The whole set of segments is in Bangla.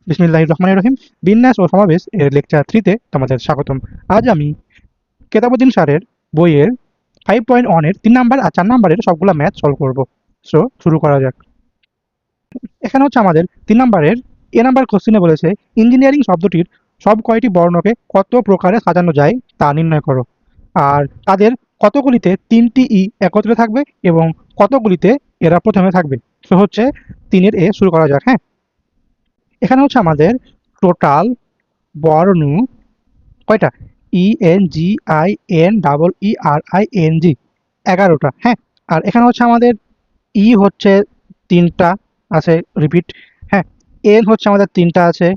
বিসমিল্লাহির রহমানির রহিম। বিন্যাস ও সমাবেশ এর লেকচার 3 তে তোমাদের স্বাগতম। আজ আমি কেতাবুদ্দিন স্যারের বইয়ের 5.1 এর 3 নাম্বার আর 4 নাম্বারের সবগুলা ম্যাথ সলভ করব। সো শুরু করা যাক। এখানে হচ্ছে আমাদের 3 নাম্বারের এ নাম্বার কোশ্চেনে বলেছে ইঞ্জিনিয়ারিং শব্দটির সব কয়টি বর্ণকে কত প্রকারে সাজানো যায় তা নির্ণয় করো। আর তাদের কতগুলিতে 3টি ই একত্রে থাকবে এবং কতগুলিতে এরা প্রথমে থাকবে। সো হচ্ছে 3 এর এ শুরু করা যাক। হ্যাঁ, এখানে হচ্ছে আমাদের টোটাল বর্ণ কয়টা? ENGINEERING 11টা। হ্যাঁ, আর এখানে হচ্ছে আমাদের ই হচ্ছে 3টা আছে, রিপিট। হ্যাঁ, এন হচ্ছে আমাদের 3টা আছে,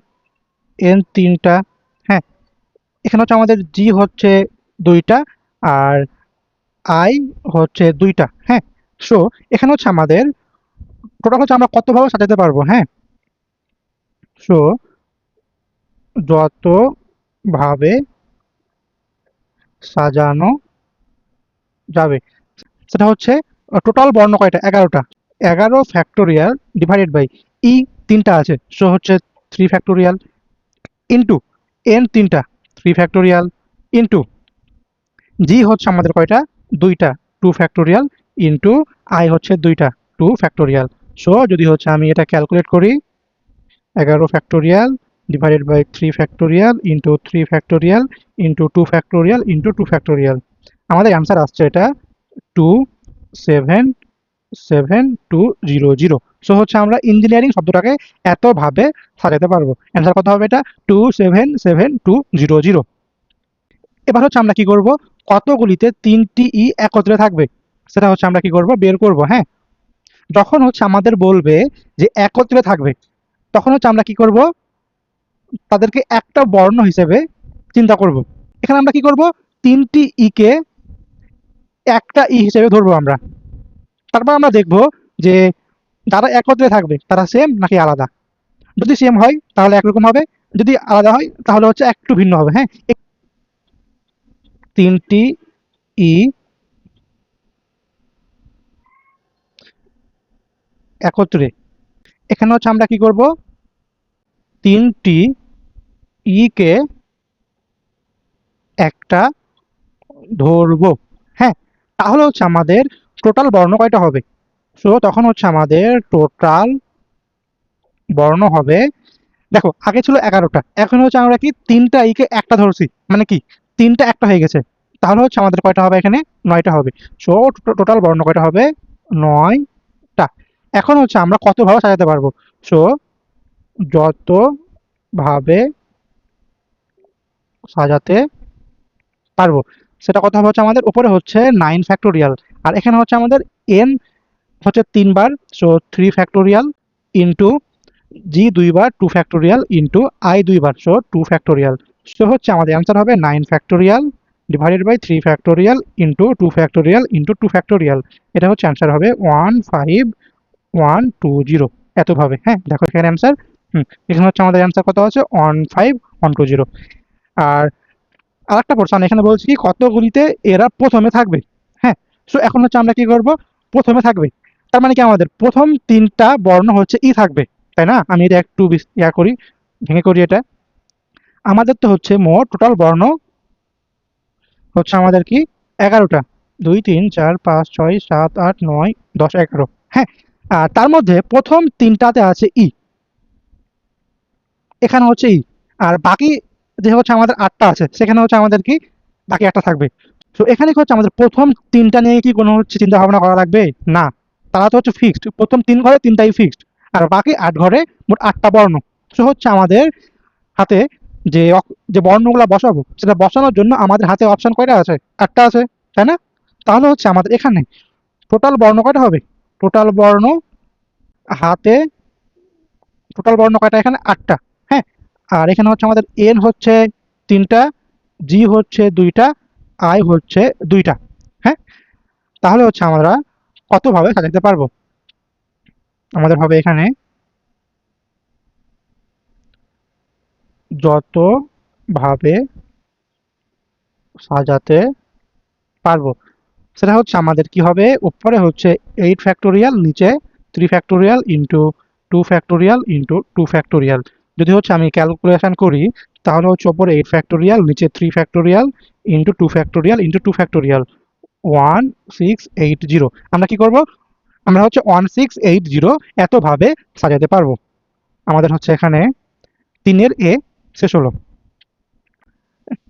এন 3টা। হ্যাঁ, এখানে হচ্ছে আমাদের জি হচ্ছে 2টা, আর আই হচ্ছে 2টা। হ্যাঁ, সো এখানে হচ্ছে আমাদের টোটাল হচ্ছে আমরা কতভাবে সাজাতে পারবো। হ্যাঁ, সো যত ভাবে সাজানো যাবে সেটা হচ্ছে টোটাল বর্ণ কয়টা? 11টা। 11 ফ্যাক্টোরিয়াল ডিভাইডেড বাই ই 3টা আছে, সো হচ্ছে 3 ফ্যাক্টোরিয়াল ইন্টু এন 3টা 3 ফ্যাক্টোরিয়াল ইন্টু জি হচ্ছে আমাদের কয়টা? 2টা 2 ফ্যাক্টোরিয়াল ইন্টু আই হচ্ছে 2টা 2 ফ্যাক্টোরিয়াল। সো যদি হচ্ছে আমি এটা ক্যালকুলেট করি, 11 factorial divided by 3 factorial into 3 factorial into 2 factorial into 2 factorial, আমাদের অ্যান্সার আসছে এটা 27720। সো হচ্ছে আমরা ইঞ্জিনিয়ারিং শব্দটাকে এতভাবে সাজাতে পারবো। অ্যান্সার কত হবে? এটা 2772000। এবার হচ্ছে আমরা কি করব, কতগুলিতে 3টি ই একত্রে থাকবে সেটা হচ্ছে আমরা কি করব, বের করব। হ্যাঁ, যখন হচ্ছে আমাদের বলবে যে একত্রে থাকবে, তখন হচ্ছে আমরা কি করব, তাদেরকে একটা বর্ণ হিসেবে চিন্তা করব। এখানে আমরা কি করব, 3টি ই কে একটা ই হিসেবে ধরবো আমরা। তারপর আমরা দেখব যে যারা একত্রে থাকবে তারা সেম নাকি আলাদা। যদি সেম হয় তাহলে একরকম হবে, যদি আলাদা হয় তাহলে হচ্ছে একটু ভিন্ন হবে। হ্যাঁ, 3টি ই একত্রে, এখানে হচ্ছে আমরা কি করব, 3টি ই কে একটা ধরবো। হ্যাঁ, তাহলে হচ্ছে আমাদের টোটাল বর্ণ কয়টা হবে? সো তখন হচ্ছে আমাদের টোটাল বর্ণ হবে, দেখো আগে ছিল 11টা, এখন হচ্ছে আমরা কি 3টা ই কে একটা ধরছি, মানে কি 3টা একটা হয়ে গেছে। তাহলে হচ্ছে আমাদের কয়টা হবে? এখানে 9টা হবে। সো টোটাল বর্ণ কয়টা হবে? 9টা। এখন হচ্ছে আমরা কত ভাবে সাজাতে পারবো। সো যত ভাবে সাজাতে পারবো সেটা কত হবে? হচ্ছে আমাদের উপরে হচ্ছে 9 ফ্যাক্টোরিয়াল, আর এখানে হচ্ছে আমাদের n হচ্ছে 3 বার, সো 3 ফ্যাক্টোরিয়াল ইন্টু জি 2 বার 2 ফ্যাক্টোরিয়াল ইন্টু আই 2 বার, সো 2 ফ্যাক্টোরিয়াল। সো হচ্ছে আমাদের অ্যান্সার হবে 9 factorial divided by 3 factorial into 2 factorial into 2 factorial. এটা হচ্ছে অ্যান্সার হবে 15120, এতভাবে। হ্যাঁ, দেখো এখানে অ্যান্সার। এখানে হচ্ছে আমাদের অ্যান্সার কত আছে? 15120। আর আরেকটা পোর্শন এখানে বলছি কি কতগুলিতে এরা প্রথমে থাকবে। হ্যাঁ, সো এখন হচ্ছে আমরা কি করব, প্রথমে থাকবে তার মানে কি আমাদের প্রথম 3টা বর্ণ হচ্ছে ই থাকবে, তাই না? আমি এটা একটু করি, ভেঙে করি এটা। আমাদের তো হচ্ছে মোট টোটাল বর্ণ হচ্ছে আমাদের কি 11টা, 2 3 4 5 6 7 8 9 10 11। হ্যাঁ, আর তার মধ্যে প্রথম 3টাতে আছে ই, এখানে হচ্ছে ই, আর বাকি যে হচ্ছে আমাদের 8টা আছে সেখানে হচ্ছে আমাদের কি বাকি একটা থাকবে। তো এখানে কি হচ্ছে আমাদের প্রথম 3টা নিয়ে কি কোনো হচ্ছে চিন্তা ভাবনা করা লাগবে না, তারা তো হচ্ছে ফিক্সড, প্রথম 3 ঘরে 3টাই ফিক্সড, আর বাকি 8 ঘরে মোট 8টা বর্ণ। তো হচ্ছে আমাদের হাতে যে যে বর্ণগুলো বসাবো সেটা বসানোর জন্য আমাদের হাতে অপশন কয়টা আছে? 8টা আছে, তাই না? তাহলে হচ্ছে আমাদের এখানে টোটাল বর্ণ কয়টা হবে? টোটাল বর্ণ হাতে টোটাল বর্ণ কয়টা? এখানে 8টা। হ্যাঁ, আর এখানে হচ্ছে আমাদের এন হচ্ছে 3টা, জি হচ্ছে 2টা, আই হচ্ছে 2টা। হ্যাঁ, তাহলে হচ্ছে আমরা কতভাবে সাজাতে পারবো? আমাদের হবে এখানে যত ভাবে সাজাতে পারবো সেটা হচ্ছে আমাদের কি হবে, উপরে হচ্ছে 8 ফ্যাক্টোরিয়াল, নিচে 3 factorial into 2 factorial into 2 factorial. যদি হচ্ছে আমি ক্যালকুলেশন করি তাহলে হচ্ছে ওপরে 8 ফ্যাক্টোরিয়াল, নিচে 3 factorial into 2 factorial into 2 factorial 1680। আমরা কি করব? আমরা হচ্ছে 1680 এতভাবে সাজাতে পারবো। আমাদের হচ্ছে এখানে 3 এর এ শেষ হলো।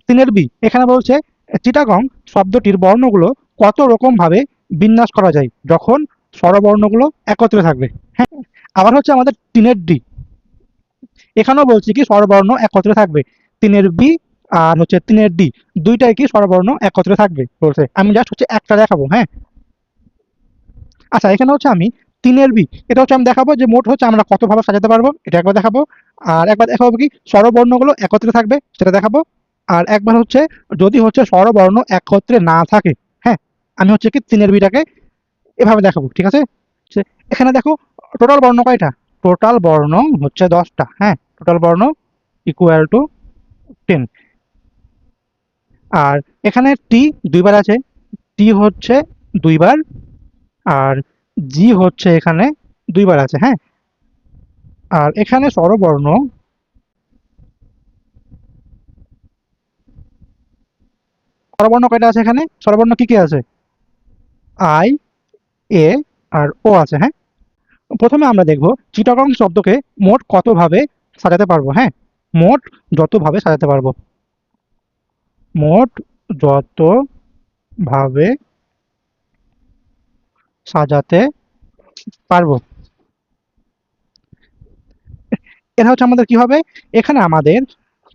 3 এর বি এখানে বলছে চিটাগং শব্দটির বর্ণগুলো কত রকম ভাবে বিন্যাস করা যায় যখন স্বরবর্ণগুলো একত্রে থাকবে। হ্যাঁ, আবার হচ্ছে আমাদের 3 এর ডি এখানেও বলছি কি স্বরবর্ণ একত্রে থাকবে। 3 এর বি আর হচ্ছে 3 এর ডি দুইটাই কি স্বরবর্ণ একত্রে থাকবে বলছে। আমি জাস্ট হচ্ছে একটা দেখাবো। হ্যাঁ, আচ্ছা এখানে হচ্ছে আমি 3 এর বি এটা হচ্ছে আমি দেখাবো যে মোট হচ্ছে আমরা কতভাবে সাজাতে পারবো, এটা একবার দেখাবো। আর একবার দেখাবো কি স্বরবর্ণগুলো একত্রে থাকবে সেটা দেখাবো। আর একবার হচ্ছে যদি হচ্ছে স্বরবর্ণ একত্রে না থাকে, হ্যাঁ, আমি হচ্ছে কি 3 এর বিটাকে এভাবে দেখাবো। ঠিক আছে? যে এখানে দেখো টোটাল বর্ণ কয়টা? টোটাল বর্ণ হচ্ছে 10টা। হ্যাঁ, টোটাল বর্ণ ইকুয়াল টু 10। আর এখানে টি দুইবার আছে, টি হচ্ছে দুইবার, আর জি হচ্ছে এখানে দুইবার আছে। হ্যাঁ, আর এখানে স্বরবর্ণ স্বরবর্ণ কয়টা আছে? এখানে স্বরবর্ণ কি কি আছে? আই, এ আর ও আছে। হ্যাঁ, প্রথমে আমরা দেখব চিটাগং শব্দকে মোট কতভাবে সাজাতে পারবো। হ্যাঁ, মোট যতভাবে সাজাতে পারবো, মোট যতভাবে সাজাতে পারবো। এটা হচ্ছে আমাদের কি হবে? এখানে আমাদের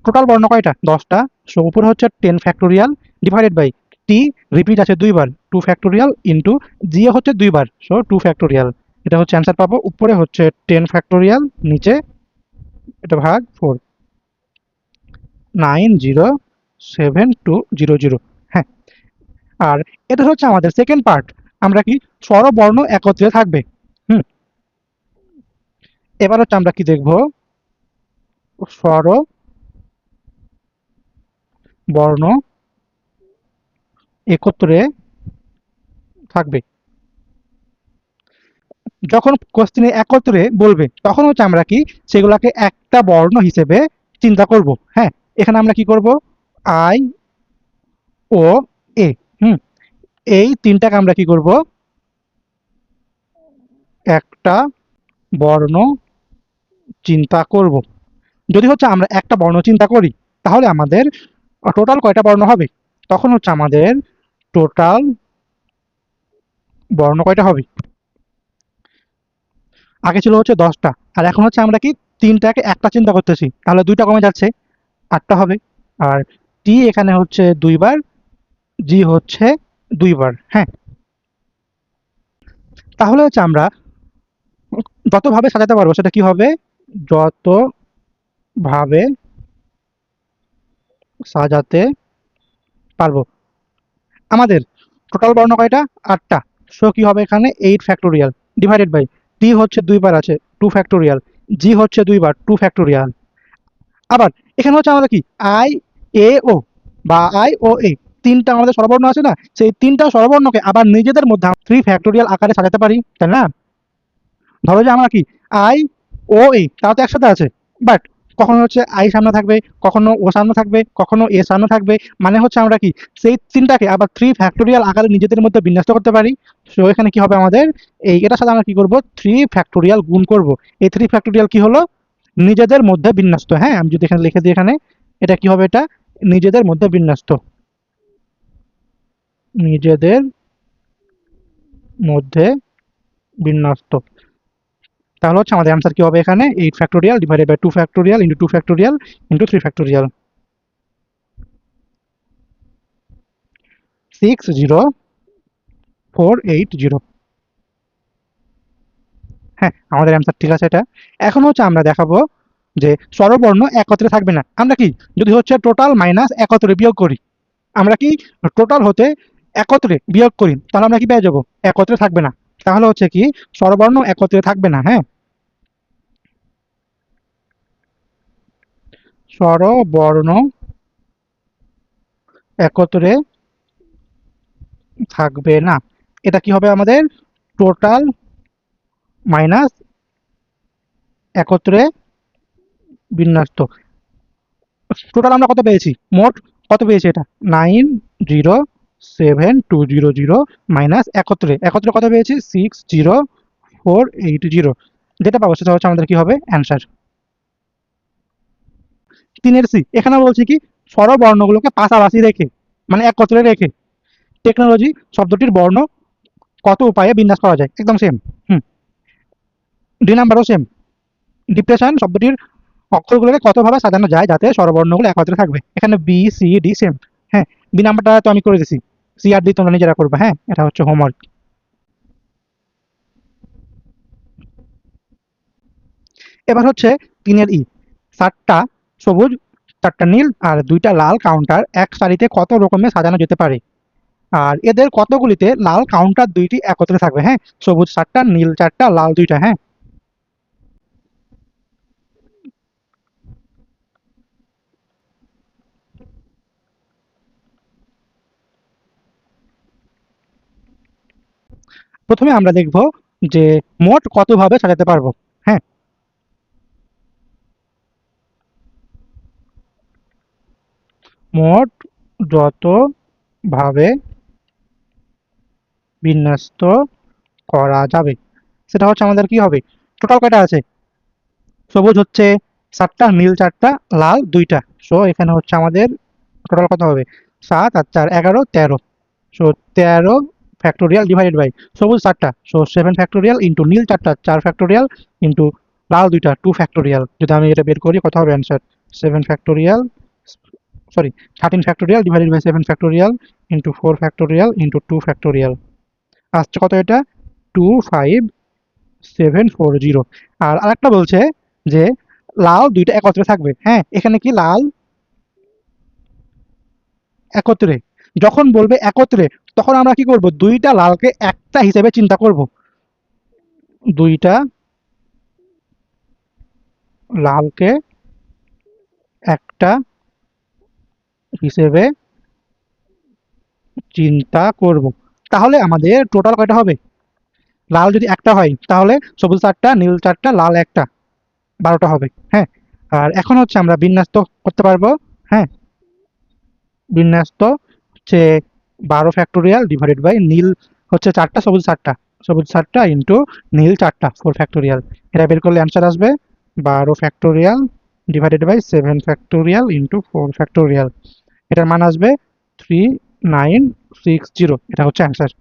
টোটাল বর্ণ কয়টা? 10টা। সো উপরে হচ্ছে 10 ফ্যাক্টোরিয়াল ডিভাইডেড বাই টি রিপিট আছে দুইবার 2 ফ্যাক্টোরিয়াল ইন্টু জি হচ্ছে দুইবার, সো 2 ফ্যাক্টোরিয়াল। এটা হচ্ছে অ্যান্সার পাবো। উপরে হচ্ছে 10 ফ্যাক্টোরিয়াল, নিচে এটা ভাগ 4, 907200। হ্যাঁ, আর এটা হচ্ছে আমাদের সেকেন্ড পার্ট। আমরা কি স্বরবর্ণ একত্রে থাকবে। হুম, এবার হচ্ছে আমরা কি দেখব? স্বর বর্ণ একত্রে থাকবে। যখন কোশ্চেনে একত্রে বলবে তখন হচ্ছে আমরা কি সেগুলাকে একটা বর্ণ হিসেবে চিন্তা করব। হ্যাঁ, এখানে আমরা কি করব? আই, ও, এ। হুম, এই তিনটাকে আমরা কি করব? একটা বর্ণ চিন্তা করব। যদি হচ্ছে আমরা একটা বর্ণ চিন্তা করি তাহলে আমাদের টোটাল কয়টা বর্ণ হবে? তখন হচ্ছে আমাদের টোটাল বর্ণ কয়টা হবে? আগে ছিল হচ্ছে 10টা, আর এখন হচ্ছে আমরা কি তিনটাকে একটা চিন্তা করতেছি, তাহলে দুইটা কমে যাচ্ছে, 8টা হবে। আর টি এখানে হচ্ছে দুইবার, জি হচ্ছে দুইবার। হ্যাঁ, তাহলে হচ্ছে আমরা যতভাবে সাজাতে পারবো সেটা কি হবে? যতভাবে সাজাতে পারবো। আমাদের টোটাল বর্ণ কয়টা? 8টা। সো কি হবে এখানে 8 ফ্যাক্টোরিয়াল ডিভাইডেড বাই টি হচ্ছে দুইবার আছে 2 ফ্যাক্টোরিয়াল, জি হচ্ছে দুইবার 2 ফ্যাক্টোরিয়াল। আবার এখানে হচ্ছে আমাদের কি আই, এ, ও বা আই ও এ তিনটা আমাদের স্বরবর্ণ আছে না, সেই তিনটা স্বরবর্ণকে আবার নিজেদের মধ্যে 3 ফ্যাক্টোরিয়াল আকারে সাজাতে পারি, তাই না? ধরো যে আমরা কি আই, ও, এ তারা তো একসাথে আছে, বাট কখনো হচ্ছে আই সামনে থাকবে, কখনো ও সামনে থাকবে, কখনো এ সামনে থাকবে। মানে হচ্ছে আমরা কি সেই তিনটাকে আবার 3 ফ্যাক্টোরিয়াল আকারে নিজেদের মধ্যে বিন্যস্ত করতে পারি। সো এখানে কি হবে আমাদের? এই এটার সাথে আমরা কি করব? 3 ফ্যাক্টোরিয়াল গুণ করব। এই 3 ফ্যাক্টোরিয়াল কি হলো? নিজেদের মধ্যে বিন্যস্ত। হ্যাঁ, আমি যদি এখানে লিখে দিই, এখানে এটা কি হবে? এটা নিজেদের মধ্যে বিন্যস্ত, নিজেদের মধ্যে বিন্যস্ত। তাহলে হচ্ছে আমাদের অ্যান্সার কি হবে? এখানে 8 factorial divided by 2 factorial into 2 factorial into 3 factorial, 60480। হ্যাঁ, আমাদের অ্যান্সার ঠিক আছে এটা। এখন হচ্ছে আমরা দেখাবো যে স্বরবর্ণ একত্রে থাকবে না। আমরা কি যদি হচ্ছে টোটাল মাইনাস একত্রে বিয়োগ করি, আমরা কি টোটাল হতে একত্রে বিয়োগ করি তাহলে আমরা কি পেয়ে যাবো? একত্রে থাকবে না। তাহলে হচ্ছে কি স্বরবর্ণ একত্রে থাকবে না। হ্যাঁ, স্বরবর্ণ একত্রে থাকবে না। এটা কি হবে আমাদের? টোটাল মাইনাস একত্রে বিন্যস্ত। টোটাল আমরা কত পেয়েছি, মোট কত পেয়েছি, এটা 90720 মাইনাস একত্রে একত্রে কত পেয়েছি 60480, যেটা পাবো সেটা হচ্ছে আমাদের কি হবে অ্যান্সার। 3 সি, এখানে বলছি কি স্বরবর্ণগুলোকে পাশাপাশি রেখে, মানে একত্রে রেখে টেকনোলজি শব্দটির বর্ণ কত উপায়ে বিন্যাস করা যায়, একদম সেম। হুম। 2 নাম্বারও সেম, ডিপ্রেশন শব্দটির অক্ষরগুলোকে কতভাবে সাজানো যায় যাতে স্বরবর্ণগুলো একত্রে থাকবে, এখানে বি সি ডি সেম। হ্যাঁ, বি নাম্বারটা তো আমি করে দিছি, সি আর ডি তোমরা নিজেরা করবে। হ্যাঁ, এটা হচ্ছে হোমওয়ার্ক। এবার হচ্ছে 3 ই, 7টা সবুজ, 4টা নীল আর 2টা লাল কাউন্টার এক সারিতে কত রকমে সাজানো যেতে পারে, আর এদের কতগুলিতে লাল কাউন্টার 2টি একত্রে থাকবে। হ্যাঁ, সবুজ 7টা, নীল 4টা, লাল 2টা। হ্যাঁ, প্রথমে আমরা দেখব যে মোট কতভাবে সাজাতে পারবো। হ্যাঁ, মোট যতভাবে বিন্যস্ত করা যাবে সেটা হচ্ছে আমাদের কি হবে, টোটাল কয়টা আছে, সবুজ হচ্ছে 7টা, নীল 4টা, লাল 2টা। সো এখানে হচ্ছে আমাদের টোটাল কত হবে, 7 আর 4 11 13। সো 13 ফ্যাক্টোরিয়াল ডিভাইডেড বাই সবুজ 7টা, সো 7 ফ্যাক্টোরিয়াল ইন্টু নীল 4টা 4 ফ্যাক্টোরিয়াল ইন্টু লাল 2টা 2 ফ্যাক্টোরিয়াল। যদি আমি এটা বের করি কত হবে answer, 7 factorial, sorry 13 factorial divided by 7 factorial into 4 factorial into 2 factorial. আসছে কত এটা, 25740। আর আরেকটা বলছে যে লাল 2টা একত্রে থাকবে। হ্যাঁ, এখানে কি লাল একত্রে, যখন বলবে একত্রে তখন আমরা কি করব, 2টা লালকে একটা হিসেবে চিন্তা করব, 2টা লালকে একটা হিসেবে চিন্তা করব। তাহলে আমাদের টোটাল কয়টা হবে, লাল যদি একটা হয় তাহলে সবুজ 4টা, নীল 4টা, লাল একটা, 12টা হবে। হ্যাঁ, আর এখন হচ্ছে আমরা বিন্যাস তো করতে পারবো। হ্যাঁ, বিন্যাস তো হচ্ছে 12 ফ্যাক্টোরিয়াল ডিভাইডেড বাই নীল হচ্ছে 4টা, সবুজ 4টা, সবুজ 4টা ইন্টু নীল 4টা 4 ফ্যাক্টোরিয়াল। এটা বের করলে অ্যান্সার আসবে 12 factorial divided by 7 factorial into 4 factorial. এটার মান আসবে 3960, এটা হচ্ছে অ্যান্সার।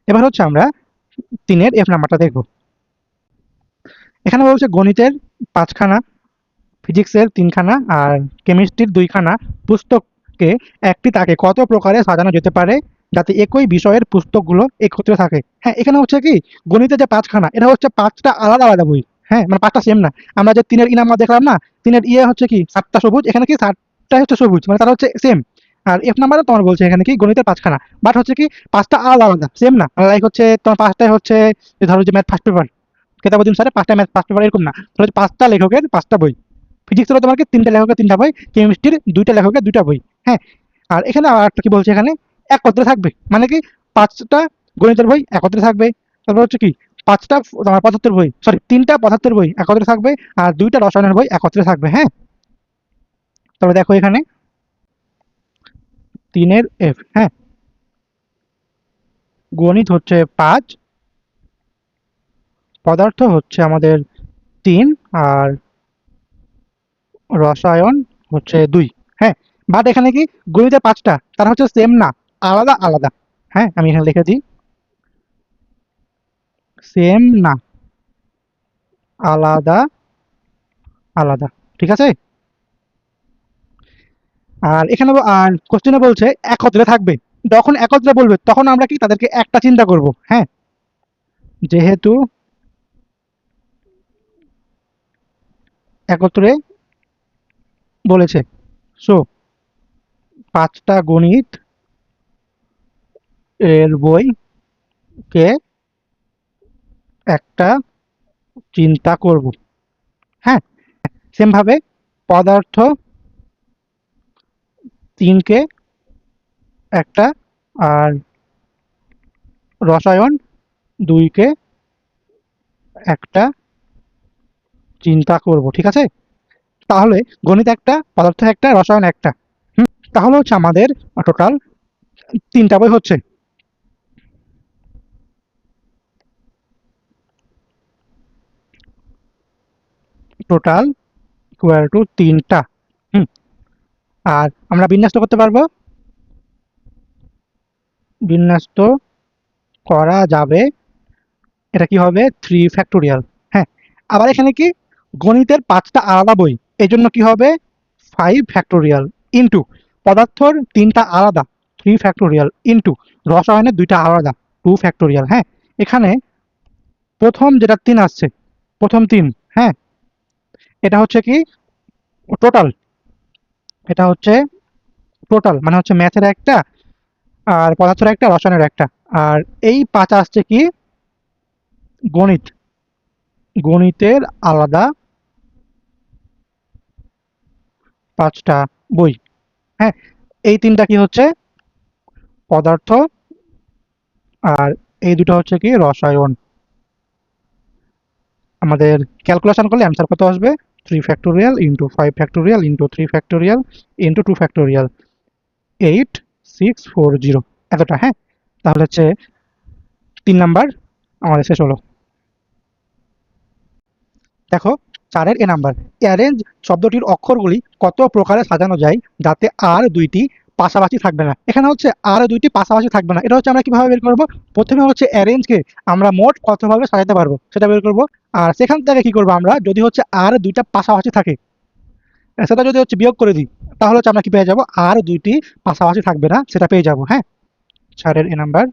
এবার হচ্ছে আমরা 3-এর এফ নাম্বারটা দেখব। এখানে বলছে গণিতের 5খানা, ফিজিক্সের 3খানা আর কেমিস্ট্রির 2খানা পুস্তককে একটি তাকে কত প্রকারে সাজানো যেতে পারে যাতে একই বিষয়ের পুস্তকগুলো একত্রে থাকে। হ্যাঁ, এখানে হচ্ছে কি গণিতের যে 5খানা এটা হচ্ছে 5টা আলাদা আলাদা বই। হ্যাঁ, মানে 5টা সেম না। আমরা যে 3-এর ই নাম্বার দেখলাম না, 3-এর ইয়ে হচ্ছে কি 7টা সবুজ, এখানে কি 7টাই হচ্ছে সবুজ, মানে তারা হচ্ছে সেম। আর এফ নাম্বারে তোমার বলছে এখানে কি গণিতের 5খানা, বাট হচ্ছে কি 5টা আলাদা আলাদা সেম না। লাইক হচ্ছে তোমার 5টাই হচ্ছে ধরো যে ম্যাথ ফার্স্ট পেপার, কেতাবুদ্দিন স্যারের 5টা ম্যাথ ফার্স্ট পেপার এরকম না, ধরো 5টা লেখকের 5টা বই। ফিজিক্স হলো তোমার কি 3টা লেখকের 3টা বই, কেমিস্ট্রির 2টা লেখকের 2টা বই। হ্যাঁ, আর এখানে আর একটা কি বলছে, এখানে একত্রে থাকবে মানে কি 5টা গণিতের বই একত্রে থাকবে, তারপর হচ্ছে কি 5টা তোমার পদার্থের বই, সরি 3টা পদার্থের বই একত্রে থাকবে, আর 2টা রসায়নের বই একত্রে থাকবে। হ্যাঁ, তবে দেখো এখানে 3-এর এফ। হ্যাঁ, গণিত হচ্ছে 5, পদার্থ হচ্ছে আমাদের 3, আর রসায়ন হচ্ছে 2। হ্যাঁ, বাট এখানে কি গণিতের 5টা তারা হচ্ছে সেম না, আলাদা আলাদা। হ্যাঁ, আমি এখানে লিখে দিই সেম না, আলাদা আলাদা। ঠিক আছে, আর এখানে আর কোশ্চেনে বলছে একত্রে থাকবে, যখন একত্রে বলবে তখন আমরা কি তাদেরকে একটা চিন্তা করব। হ্যাঁ, যেহেতু একত্রে বলেছে, সো 5টা গণিত এর বইকে একটা চিন্তা করব। হ্যাঁ, সেম ভাবে পদার্থ 3কে একটা, আর রসায়ন 2কে একটা চিন্তা করব, ঠিক আছে? তাহলে গণিত একটা, পদার্থ একটা, রসায়ন একটা। তাহলে হচ্ছে আমাদের টোটাল 3টা বই হচ্ছে। টোটাল ইকুয়াল টু 3টা। হুম। আর আমরা বিন্যস্ত করতে পারবো, বিন্যস্ত করা যাবে। এটা কি হবে? 3 ফ্যাক্টোরিয়াল। হ্যাঁ, আবার এখানে কি গণিতের 5টা আলাদা বই, এই জন্য কি হবে 5 ফ্যাক্টোরিয়াল ইন্টু পদার্থর 3টা আলাদা 3 ফ্যাক্টোরিয়াল ইন্টু রসায়নের 2টা আলাদা 2 ফ্যাক্টোরিয়াল। হ্যাঁ, এখানে প্রথম যেটা 3 আসছে, প্রথম 3, হ্যাঁ, এটা হচ্ছে কি টোটাল, এটা হচ্ছে টোটাল মানে হচ্ছে ম্যাথের একটা, আর পদার্থের একটা, রসায়নের একটা। আর এই 5 আসছে কি গণিত, গণিতের আলাদা 5টা বই। হ্যাঁ, এই 3টা কি হচ্ছে পদার্থ, আর এই দুটো হচ্ছে কি রসায়ন। আমাদের ক্যালকুলেশন করলে অ্যান্সার কত আসবে? 3 factorial into 5 factorial into 3 factorial into 2 factorial, 8640, এতটা। হ্যাঁ, তাহলে হচ্ছে 3 নাম্বার আমাদের শেষ হলো। দেখো 4-এর এ নাম্বার, অ্যারেঞ্জ শব্দটির অক্ষরগুলি কত প্রকারে সাজানো যায় যাতে আর দুইটি পাশাপাশি থাকবে না। এখানে হচ্ছে আর দুইটি পাশাপাশি থাকবে না, এটা হচ্ছে আমরা কিভাবে বের করব? প্রথমে হচ্ছে অ্যারেঞ্জকে আমরা মোট কতভাবে সাজাতে পারবো সেটা বের করব। আর সেখান থেকে কি করব আমরা, যদি হচ্ছে আর দুইটা পাশাপাশি থাকে সেটা যদি হচ্ছে বিয়োগ করে দিই, তাহলে হচ্ছে আমরা কি পেয়ে যাব? আর দুইটি পাশাপাশি থাকবে না সেটা পেয়ে যাব। হ্যাঁ, 4-এর এ নাম্বার।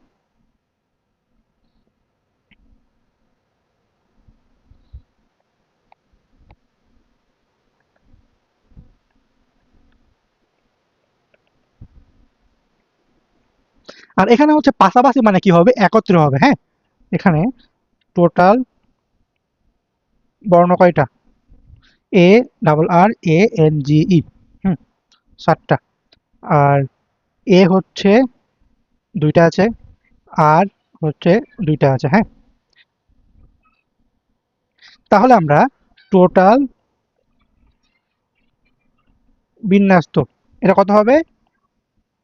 আর এখানে হচ্ছে পাশাপাশি মানে কি হবে? একত্রে হবে। হ্যাঁ, এখানে টোটাল বর্ণ কয়টা? এ double R A N G ই, হুম, 7টা। আর এ হচ্ছে 2টা আছে, আর হচ্ছে 2টা আছে। হ্যাঁ, তাহলে আমরা টোটাল বিন্যস্ত, এটা কত হবে?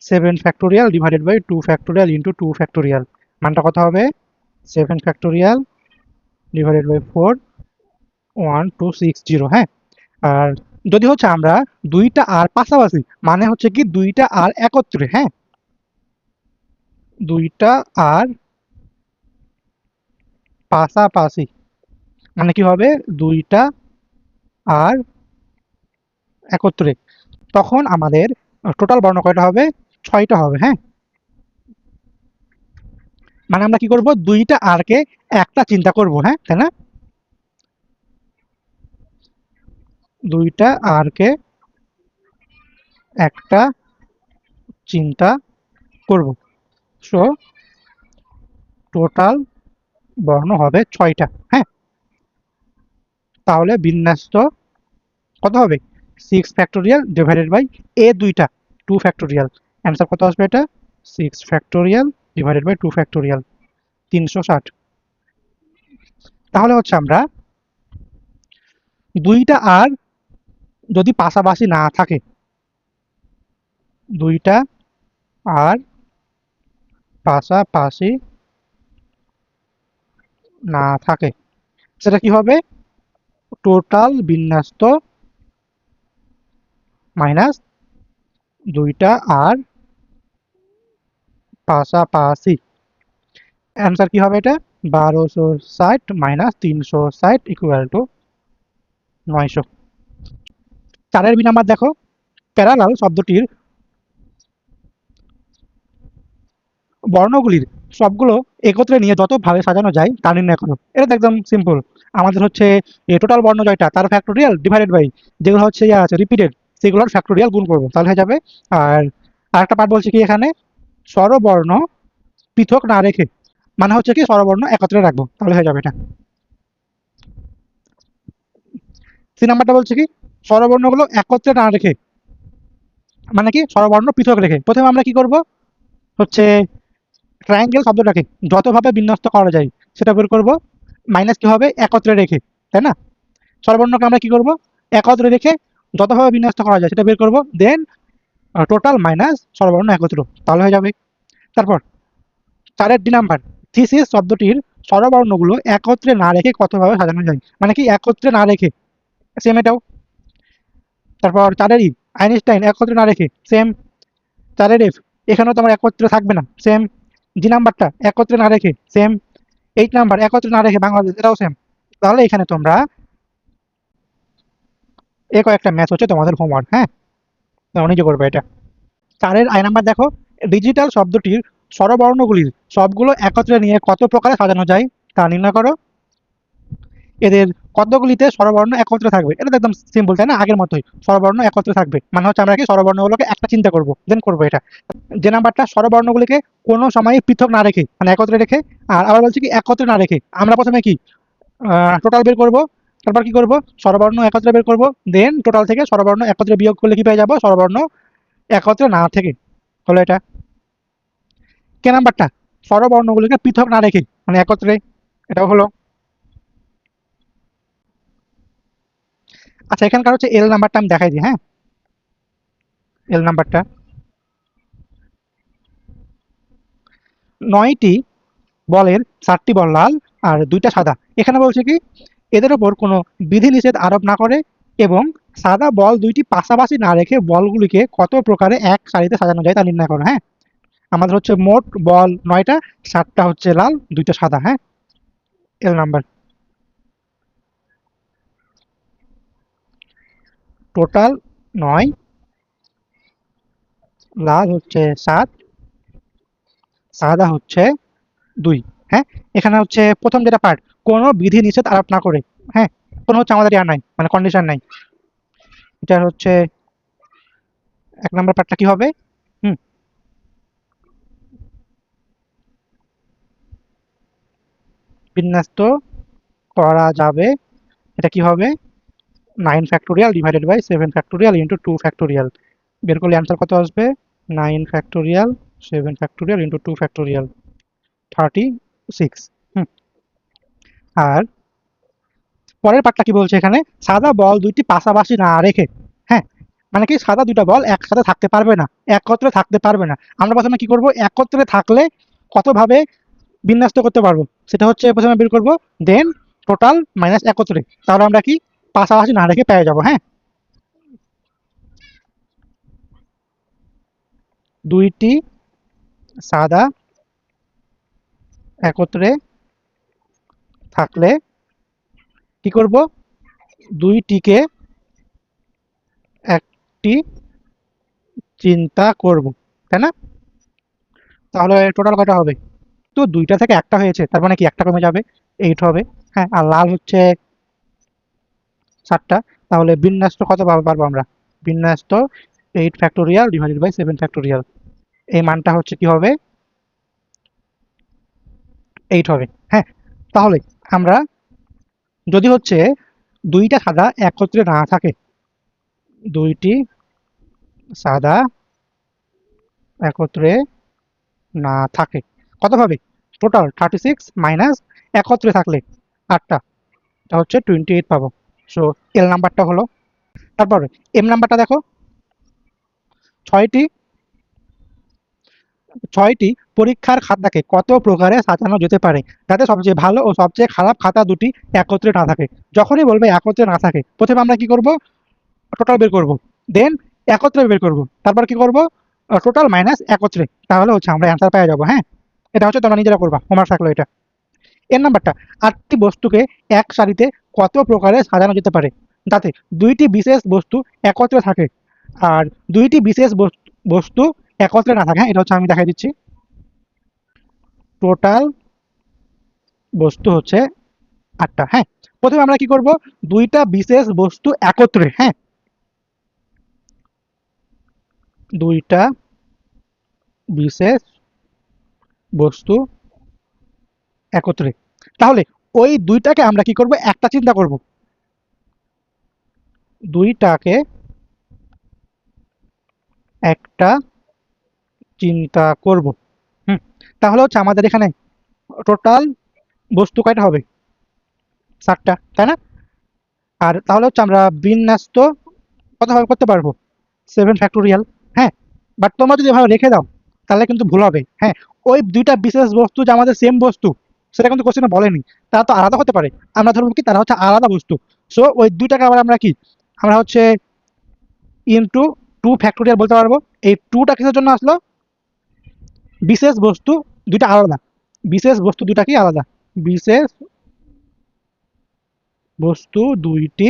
7 factorial divided by 2 factorial into 2 factorial, মানটা কত হবে? 7 ফ্যাক্টোরিয়াল ডিভাইডেড বাই 4, 1260। হ্যাঁ, আর যদি হচ্ছে আমরা 2টা আর পাশাপাশি মানে হচ্ছে কি 2টা আর একত্রে। হ্যাঁ, 2টা আর পাশাপাশি মানে কি হবে? 2টা আর একত্রে, তখন আমাদের টোটাল বর্ণ কয়টা হবে? 6টা হবে। হ্যাঁ, মানে আমরা কি করব? 2টা আর কে একটা চিন্তা করব। হ্যাঁ, তাই না? 2টা আর কে একটা চিন্তা করব। সো টোটাল বর্ণ হবে 6টা। হ্যাঁ, তাহলে বিন্যস্ত কত হবে? 6 ফ্যাক্টোরিয়াল ডিভাইডেড বাই এ 2টা 2 ফ্যাক্টোরিয়াল, অ্যান্সার কত আসবে? এটা 6 ফ্যাক্টোরিয়াল ডিভাইডেড বাই 2 ফ্যাক্টোরিয়াল, 360। তাহলে হচ্ছে আমরা 2টা আর যদি পাশাপাশি না থাকে, 2টা আর পাশাপাশি না থাকে, সেটা কি হবে? টোটাল বিন্যস্ত মাইনাস 2টা আর পাশাপাশি, অ্যান্সার কি হবে? এটা 1260 মাইনাস 360 ইকুয়াল টু 900। 4-এর বি নাম্বার দেখো, প্যারালাল শব্দটির বর্ণগুলির সবগুলো একত্রে নিয়ে যত ভাবে সাজানো যায় তা নির্ণয় করো। এটা তো একদম সিম্পল। আমাদের হচ্ছে টোটাল বর্ণ জয়টা তার ফ্যাক্টোরিয়াল ডিভাইডেড বাই যেগুলো হচ্ছে ইয়া আছে রিপিটেড সেগুলোর ফ্যাক্টোরিয়াল গুণ করবো, তাহলে হয়ে যাবে। আর আরেকটা পার্ট বলছে কি এখানে, স্বরবর্ণ পৃথক না রেখে, মানে হচ্ছে কি স্বরবর্ণ একত্রে রাখবো, তাহলে হয়ে যাবে এটা। সি নাম্বারটা বলছে কি স্বরবর্ণগুলো একত্রে না রেখে, মানে কি স্বরবর্ণ পৃথক রেখে। প্রথমে আমরা কি করব? হচ্ছে ট্রায়াঙ্গেল শব্দটাকে যতভাবে বিন্যস্ত করা যায় সেটা বের করব, মাইনাস কি হবে? একত্রে রেখে, তাই না? স্বরবর্ণকে আমরা কি করব, একত্রে রেখে যতভাবে বিন্যস্ত করা যায় সেটা বের করব, দেন টোটাল মাইনাস স্বরবর্ণ একত্র, তাহলে হয়ে যাবে। তারপর 4 নাম্বার, থিসিস শব্দটির স্বরবর্ণগুলো একত্রে না রেখে কতভাবে সাজানো যায়, মানে কি একত্রে না রেখে, সেম এটাও। তারপর 4 ই, আইনস্টাইন একত্রে না রেখে, সেম। 4 এফ, এখানেও তোমার একত্রে থাকবে না, সেম। জি নাম্বারটা একত্রে না রেখে, সেম। 8 নাম্বার একত্রে না রেখে বাংলাদেশ, এটাও সেম। তাহলে এখানে তোমরা কয়েকটা ম্যাচ হচ্ছে তোমাদের হোমওয়ার্ক, হ্যাঁ, তোমরা নিজে করবে এটা। 4 আই নাম্বার দেখো, ডিজিটাল শব্দটির স্বরবর্ণগুলির সবগুলো একত্রে নিয়ে কত প্রকারে সাজানো যায় তা নির্ণয় করো। এদের কতগুলিতে স্বরবর্ণ একত্রে থাকবে, এটা তো একদম সিম্পল তাই না, আগের মতোই স্বরবর্ণ একত্রে থাকবে, মানে হচ্ছে আমরা কি স্বরবর্ণগুলোকে একটা চিন্তা করব, দেন করবো এটা। যে নাম্বারটা স্বরবর্ণগুলিকে কোনো সময় পৃথক না রেখে, মানে একত্রে রেখে, আর আবার বলছি কি একত্রে না রেখে, আমরা প্রথমে কি টোটাল বের করব, তারপর কি করব, স্বরবর্ণ একত্রে বের করব, দেন টোটাল থেকে স্বরবর্ণ একত্রে বিয়োগ করলে কি পেয়ে যাব, স্বরবর্ণ একত্রে না থেকে, হলো এটা। কে নাম্বারটা স্বরবর্ণগুলিকে পৃথক না রেখে, মানে একত্রে, এটাও হলো। আচ্ছা, এখানকার হচ্ছে এল নাম্বারটা আমি দেখাই দিই, হ্যাঁ। এল নাম্বারটা 9টি বলের 4টি বল লাল আর 2টা সাদা। এখানে বলছে কি এদের ওপর কোনো বিধিনিষেধ আরোপ না করে এবং সাদা বল 2টি পাশাপাশি না রেখে বলগুলিকে কত প্রকারে এক সারিতে সাজানো যায় তা নির্ণয় করো, হ্যাঁ। আমাদের হচ্ছে মোট বল 9টা, 7টা হচ্ছে লাল, 2টা সাদা, হ্যাঁ। এল নাম্বার টোটাল 9, লাল হচ্ছে 7, সাদা হচ্ছে 2, হ্যাঁ। এখানে হচ্ছে প্রথম যেটা পার্ট, কোনো বিধি নিষেধ আরোপ না করে, হ্যাঁ, কোনো হচ্ছে আমাদের নাই, মানে কন্ডিশন নাই। এটা হচ্ছে 1 নম্বর পার্টটা কি হবে, হুম, বিন্যস্ত করা যাবে, এটা কি হবে 9 factorial divided by 7 factorial into 2 factorial, বের করলে অ্যান্সার কত আসবে, 9 ফ্যাক্টোরিয়াল 7 ফ্যাক্টোরিয়াল ইন্টু 2 ফ্যাক্টোরিয়াল, 36। হুম। আর পরের পার্টটা কি বলছে এখানে, সাদা বল 2টি পাশাপাশি না রেখে, হ্যাঁ, মানে কি সাদা 2টা বল একসাথে থাকতে পারবে না, একত্রে থাকতে পারবে না। আমরা প্রথমে কি করব, একত্রে থাকলে কতভাবে বিন্যস্ত করতে পারবো সেটা হচ্ছে প্রথমে বের করব, দেন টোটাল মাইনাস একত্রে, তাহলে আমরা কি পাশাপাশি না রেখে পেয়ে যাব, হ্যাঁ। 2টি সাদা একত্রে থাকলে কি করব, 2টিকে একটি চিন্তা করব, তাই না। তাহলে টোটাল কয়টা হবে, তো 2টা থেকে একটা হয়েছে, তার মানে কি একটা কমে যাবে, 8 হবে, হ্যাঁ। আর লাল হচ্ছে 7টা, তাহলে বিন্যস্ত কত পারবো আমরা, বিন্যস্ত 8 ফ্যাক্টোরিয়াল ডিভাইডেড বাই 7 ফ্যাক্টোরিয়াল, এই মানটা হচ্ছে কি হবে 8 হবে, হ্যাঁ। তাহলে আমরা যদি হচ্ছে 2টা সাদা একত্রে না থাকে, 2টি সাদা একত্রে না থাকে কত হবে, টোটাল 36 মাইনাস একত্রে থাকলে 8টা, এটা হচ্ছে 28 পাবো। সো এল নাম্বারটা হলো। তারপরে এম নাম্বারটা দেখো, 6টি 6টি পরীক্ষার খাতাকে কত প্রকারে সাজানো যেতে পারে যাতে সবচেয়ে ভালো ও সবচেয়ে খারাপ খাতা দুটি একত্রে না থাকে। যখনই বলবে একত্রে না থাকে, প্রথমে আমরা কি করব, টোটাল বের করব, দেন একত্রে বের করব, তারপর কি করব, টোটাল মাইনাস একত্রে, তাহলে হচ্ছে আমরা অ্যান্সার পেয়ে যাবো, হ্যাঁ। এটা হচ্ছে তোমরা নিজেরা করবা, হোমওয়ার্ক থাকলো এটা। এর নাম্বারটা, 8টি বস্তুকে এক সারিতে কত প্রকারে সাজানো যেতে পারে যাতে 2টি বিশেষ বস্তু একত্রে থাকে আর 2টি বিশেষ বস্তু একত্রে না থাকে, হ্যাঁ। এটা হচ্ছে আমি দেখাই দিচ্ছি, টোটাল বস্তু হচ্ছে 8টা, হ্যাঁ। প্রথমে আমরা কি করব, 2টা বিশেষ বস্তু একত্রে, হ্যাঁ, 2টা বিশেষ বস্তু একত্রে, তাহলে ওই 2টাকে আমরা কি করব, একটা চিন্তা করব, 2টাকে একটা চিন্তা করব, হুম। তাহলে হচ্ছে আমাদের এখানে টোটাল বস্তু কয়টা হবে, 7টা, তাই না। আর তাহলে হচ্ছে আমরা বিন্যস্ত কতভাবে করতে পারবো, 7 ফ্যাক্টোরিয়াল। হ্যাঁ, বাট তোমরা যদি এভাবে রেখে দাও তাহলে কিন্তু ভুল হবে। হ্যাঁ, ওই দুইটা বিশেষ বস্তু যে আমাদের সেম বস্তু সেটা কিন্তু কোশ্চেনে বলেনি, তারা তো আলাদা হতে পারে। আমরা ধরবো কি তারা হচ্ছে আলাদা বস্তু। সো ওই দুইটাকে আবার আমরা কি, আমরা হচ্ছে ইনটু 2 ফ্যাক্টোরিয়াল বলতে পারবো। এই টুটা কিসের জন্য আসলো, বিশেষ বস্তু দুইটা আলাদা, বিশেষ বস্তু দুইটা কি আলাদা, বিশেষ বস্তু দুইটি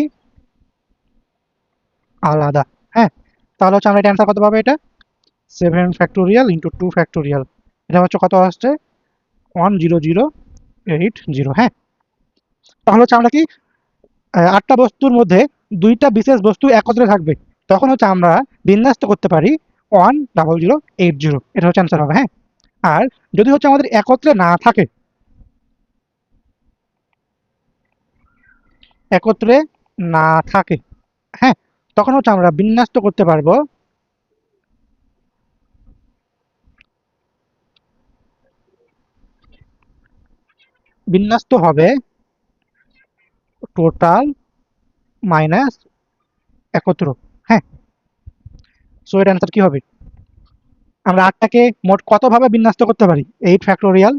আলাদা। হ্যাঁ, তাহলে হচ্ছে আমরা এটা অ্যান্সার কত পাবো, এটা 7 ফ্যাক্টোরিয়াল ইন্টু 2 ফ্যাক্টোরিয়াল, এটা হচ্ছে কত আসছে 10080। হ্যাঁ, তাহলে হচ্ছে আমরা কি 8টা বস্তুর মধ্যে দুইটা বিশেষ বস্তু একত্রে থাকবে, তখন হচ্ছে আমরা বিন্যস্ত করতে পারি 10080, এটা হচ্ছে অ্যান্সার হবে। হ্যাঁ, আর যদি হচ্ছে আমাদের একত্রে না থাকে, একত্রে না থাকে, হ্যাঁ, তখন হচ্ছে আমরা বিন্যস্ত করতে পারবো, বিন্যস্ত হবে টোটাল মাইনাস একত্র। হ্যাঁ, সো এর অ্যান্সার কি হবে, আমরা 8টাকে মোট কতভাবে বিন্যস্ত করতে পারি, 8 ফ্যাক্টোরিয়াল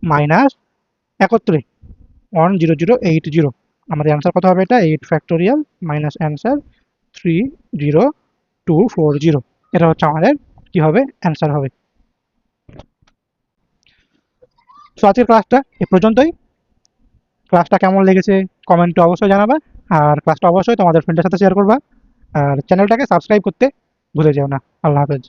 মাইনাস একত্রে 10080। আমাদের অ্যান্সার কত হবে, এটা 8 ফ্যাক্টোরিয়াল মাইনাস অ্যান্সার 30240। এটা হচ্ছে আমাদের কি হবে, অ্যান্সার হবে। সো আজকের ক্লাসটা এ পর্যন্তই। ক্লাসটা কেমন লেগেছে কমেন্টে অবশ্যই জানাবা, আর ক্লাসটা অবশ্যই তোমাদের ফ্রেন্ডের সাথে শেয়ার করবা, আর চ্যানেলটাকে সাবস্ক্রাইব করতে ভুলে যেও না। আল্লাহ হাফেজ।